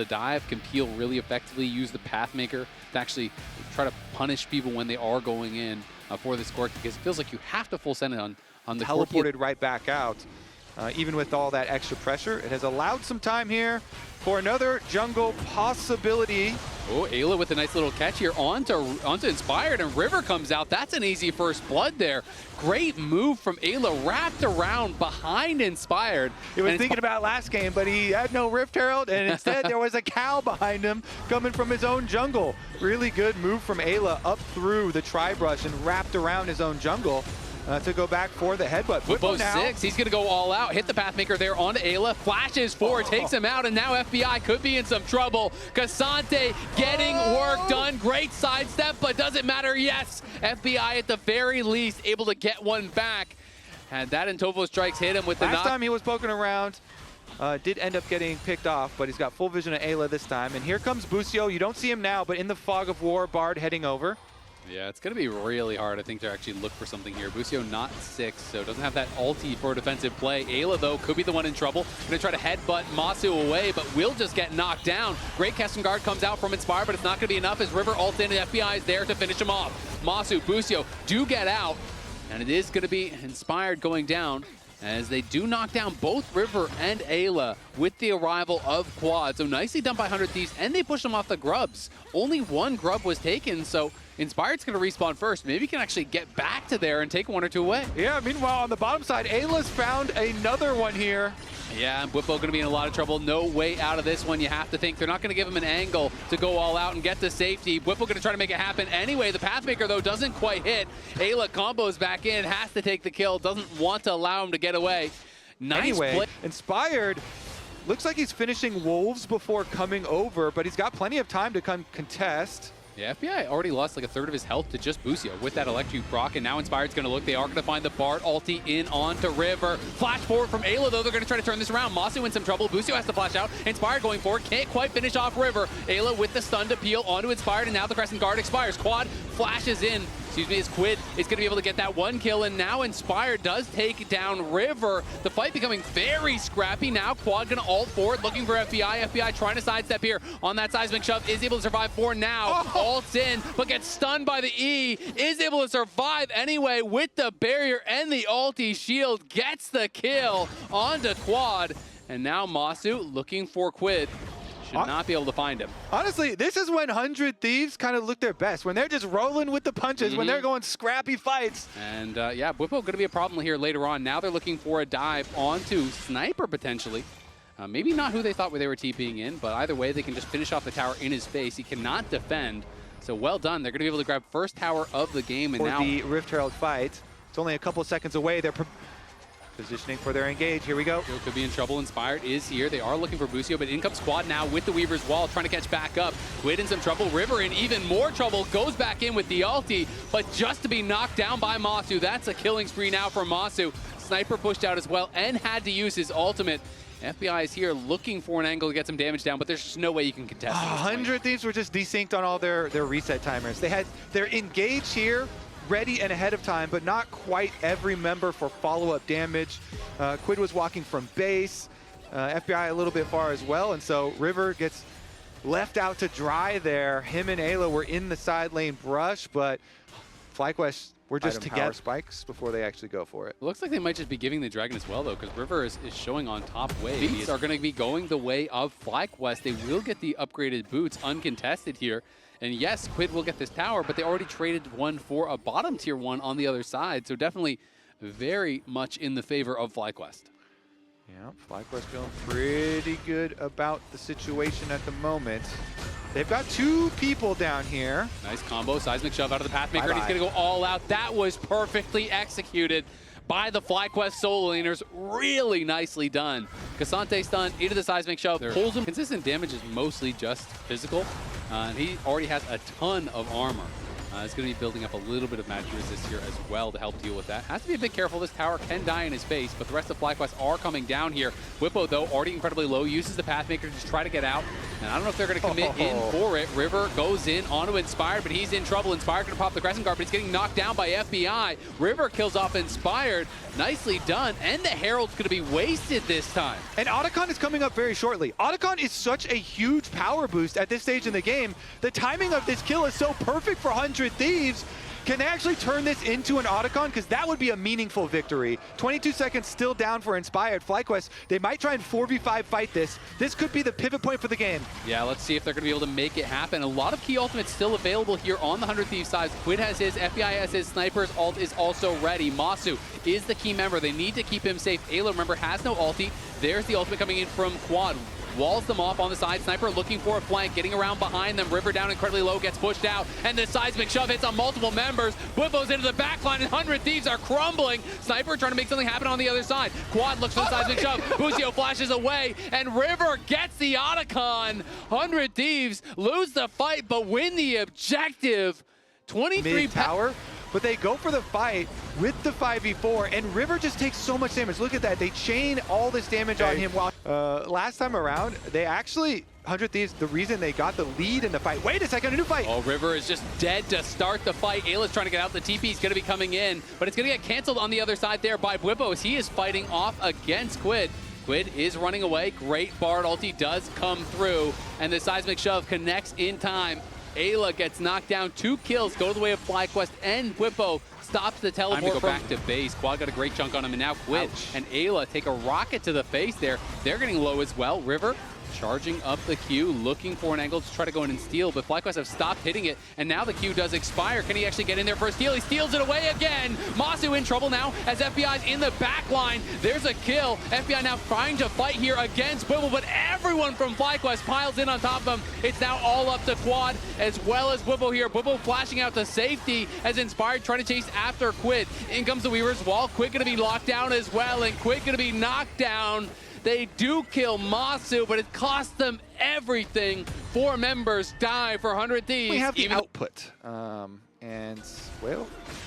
the dive, can peel really effectively, use the Pathmaker to actually try to punish people when they are going in for this Cork, because it feels like you have to full send it on the teleported right back out. Even with all that extra pressure, it has allowed some time here for another jungle possibility. Oh, Ayla with a nice little catch here onto Inspired, and River comes out. That's an easy first blood there. Great move from Ayla, wrapped around behind Inspired. He was thinking about last game, but he had no Rift Herald, and instead there was a cow behind him coming from his own jungle. Really good move from Ayla up through the tri-brush and wrapped around his own jungle. To go back for the headbutt. Whippo 6, he's going to go all out, hit the Pathmaker there onto Ayla, flashes forward, takes him out, and now FBI could be in some trouble. Cassante getting work done, great sidestep, but doesn't matter, yes. FBI at the very least able to get one back. And that and Tovo strikes hit him with the knock. Last time he was poking around, did end up getting picked off, but he's got full vision of Ayla this time. And here comes Busio, you don't see him now, but in the fog of war, Bard heading over. Yeah, it's going to be really hard, I think, to actually look for something here. Busio not 6, so doesn't have that ulti for a defensive play. Ayla, though, could be the one in trouble. Going to try to headbutt Masu away, but will just get knocked down. Great custom guard comes out from Inspire, but it's not going to be enough as River ults in and FBI is there to finish him off. Masu, Busio do get out, and it is going to be Inspired going down, as they do knock down both River and Ayla with the arrival of Quad. So nicely done by 100 Thieves, and they push them off the grubs. Only one grub was taken, so Inspired's going to respawn first. Maybe he can actually get back to there and take one or two away. Yeah, meanwhile, on the bottom side, Ayla's found another one here. Yeah, and Whippo going to be in a lot of trouble. No way out of this one, you have to think. They're not going to give him an angle to go all out and get to safety. Whippo going to try to make it happen anyway. The Pathmaker, though, doesn't quite hit. Ayla combos back in, has to take the kill, doesn't want to allow him to get away. Nice play. Inspired looks like he's finishing Wolves before coming over, but he's got plenty of time to come contest. Yeah, FBI already lost like a third of his health to just Busio with that electric proc, and now Inspired's going to look. They are going to find the Bard ulti in onto River. Flash forward from Ayla, though. They're going to try to turn this around. Masu in some trouble. Busio has to flash out. Inspired going forward. Can't quite finish off River. Ayla with the stun to peel onto Inspired, and now the Crescent Guard expires. Quad flashes in. Excuse me, as Quid is going to be able to get that one kill, and now Inspired does take down River. The fight becoming very scrappy. Now Quad going to ult forward, looking for FBI. FBI trying to sidestep here on that seismic shove. Is able to survive for now. Ults in, but gets stunned by the E. Is able to survive anyway with the barrier and the ulti shield. Gets the kill onto Quad. And now Masu looking for Quid. Should not be able to find him. Honestly, this is when 100 Thieves kind of look their best. When they're just rolling with the punches, when they're going scrappy fights. And yeah, Whippo going to be a problem here later on. Now they're looking for a dive onto Sniper potentially. Maybe not who they thought they were TPing in, but either way, they can just finish off the tower in his face. He cannot defend. So well done. They're going to be able to grab first tower of the game. And for now the Rift Herald fight. It's only a couple seconds away. They're positioning for their engage. Here we go. Could be in trouble. Inspired is here. They are looking for Busio, but in comes Quad now with the Weaver's Wall, trying to catch back up. Quid in some trouble. River in even more trouble. Goes back in with the ulti, but just to be knocked down by Masu. That's a killing spree now for Masu. Sniper pushed out as well and had to use his ultimate. FBI is here looking for an angle to get some damage down, but there's just no way you can contest. 100 Thieves were just desynced on all their reset timers. They had their engage here ready and ahead of time, but not quite every member for follow-up damage. Quid was walking from base, FBI a little bit far as well, and so River gets left out to dry there. Him and Ayla were in the side lane brush, but FlyQuest were just to get spikes before they actually go for it. It looks like they might just be giving the Dragon as well, though, because River is showing on top wave. These are going to be going the way of FlyQuest. They will get the upgraded boots uncontested here. And yes, Quid will get this tower, but they already traded one for a bottom tier one on the other side. So definitely very much in the favor of FlyQuest. Yeah, FlyQuest feeling pretty good about the situation at the moment. They've got two people down here. Nice combo, seismic shove out of the Pathmaker, and he's going to go all out. That was perfectly executed by the FlyQuest solo laners. Really nicely done. Cassante stun into the seismic shove, pulls him. Consistent damage is mostly just physical, and he already has a ton of armor. It's going to be building up a little bit of magic resist here as well to help deal with that. Has to be a bit careful. This tower can die in his face, but the rest of FlyQuest are coming down here. Whippo, though, already incredibly low, uses the Pathmaker to just try to get out. And I don't know if they're going to commit in for it. River goes in onto Inspired, but he's in trouble. Inspired going to pop the Crescent Guard, but he's getting knocked down by FBI. River kills off Inspired. Nicely done. And the Herald's going to be wasted this time. And Atakhan is coming up very shortly. Atakhan is such a huge power boost at this stage in the game. The timing of this kill is so perfect for 100 Thieves. Can they actually turn this into an Atakhan? Because that would be a meaningful victory. 22 seconds still down for Inspired. FlyQuest, they might try and 4v5 fight this. This could be the pivot point for the game. Yeah, let's see if they're going to be able to make it happen. A lot of key ultimates still available here on the 100 Thieves side. Quid has his, FBI has his, Sniper's ult is also ready. Masu is the key member. They need to keep him safe. Ayla, remember, has no ulti. There's the ultimate coming in from Quad. Walls them off on the side. Sniper looking for a flank, getting around behind them. River down incredibly low, gets pushed out, and the seismic shove hits on multiple members. Bwipo's into the backline, and 100 Thieves are crumbling. Sniper trying to make something happen on the other side. Quad looks for the seismic shove. Busio flashes away, and River gets the Atakhan. 100 Thieves lose the fight, but win the objective. 23 tower. But they go for the fight with the 5v4, and River just takes so much damage. Look at that. They chain all this damage on him. While last time around, they actually, 100 Thieves, the reason they got the lead in the fight. Wait a second, a new fight. Oh, River is just dead to start the fight. Ayla's trying to get out. The TP is going to be coming in, but it's going to get canceled on the other side there by Bwipo as he is fighting off against Quid. Quid is running away. Great Bard ulti does come through, and the seismic shove connects in time. Ayla gets knocked down. 2 kills go the way of FlyQuest, and Bwipo stops the teleport. Time to go back to base. Quad got a great chunk on him, and now Quid and Ayla take a rocket to the face there. They're getting low as well. River charging up the Q, looking for an angle to try to go in and steal, but FlyQuest have stopped hitting it, and now the Q does expire. Can he actually get in there for a steal? He steals it away again. Masu in trouble now as FBI's in the back line. There's a kill. FBI now trying to fight here against Bwipo, but everyone from FlyQuest piles in on top of him. It's now all up to Quad as well as Bwipo here. Bwipo flashing out to safety as Inspired trying to chase after Quid. In comes the Weaver's Wall. Quid going to be locked down as well, and Quid going to be knocked down. They do kill Masu, but it cost them everything. 4 members die for 100 Thieves. We have the output. And, well,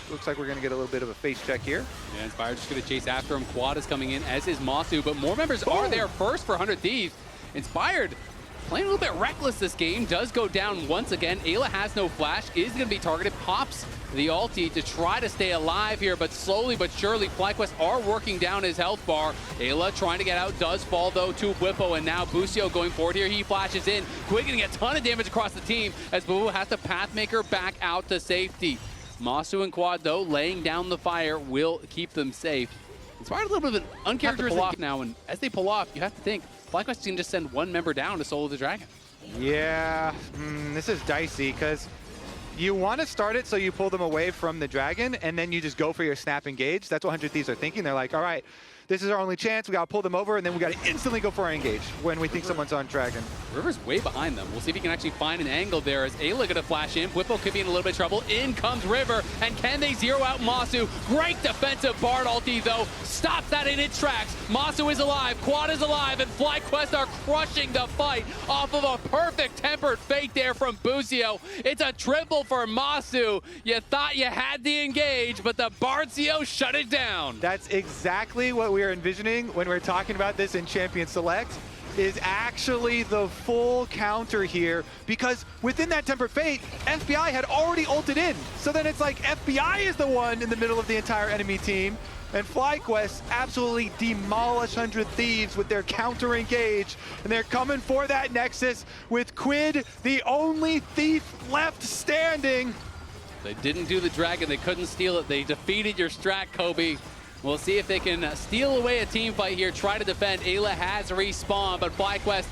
looks like we're going to get a little bit of a face check here. Yeah, Inspired just going to chase after him. Quad is coming in, as is Masu, but more members are there first for 100 Thieves. Inspired playing a little bit reckless this game, does go down once again. Ayla has no flash, is going to be targeted, pops the ulti to try to stay alive here, but slowly but surely FlyQuest are working down his health bar. Ayla trying to get out, does fall though to Bwipo, and now Busio going forward here. He flashes in. Quid getting a ton of damage across the team as Bwipo has to Pathmaker back out to safety. Masu and Quad though laying down the fire will keep them safe. Inspired a little bit of an uncharacteristic pull off now, and as they pull off, you have to think FlyQuest can just send 1 member down to solo the dragon. Yeah, this is dicey because you want to start it so you pull them away from the dragon, and then you just go for your snap engage. That's what 100 Thieves are thinking. They're like, all right, this is our only chance. We got to pull them over, and then we got to instantly go for our engage when we think someone's on dragon. River's way behind them. We'll see if he can actually find an angle there as Ayla going to flash in. Bwipo could be in a little bit of trouble. In comes River, and can they zero out Masu? Great defensive Bard ulti, though. Stops that in its tracks. Masu is alive, Quad is alive, and FlyQuest are crushing the fight off of a perfect tempered fate there from Busio. It's a triple for Masu. You thought you had the engage, but the Barcio shut it down. That's exactly what we are envisioning when we're talking about this in Champion Select, is actually the full counter here, because within that Tempered Fate, FBI had already ulted in. So then it's like FBI is the one in the middle of the entire enemy team, and FlyQuest absolutely demolish 100 Thieves with their counter engage, and they're coming for that Nexus with Quid, the only thief left standing. They didn't do the dragon, they couldn't steal it. They defeated your strat, Kobe. We'll see if they can steal away a team fight here, try to defend. Ayla has respawned, but FlyQuest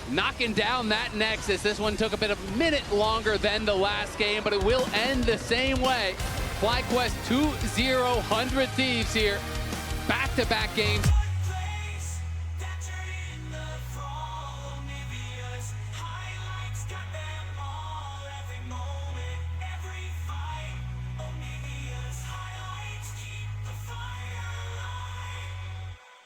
knocking down that Nexus. This one took a minute longer than the last game, but it will end the same way. FlyQuest 2-0, 100 Thieves here. Back-to-back games.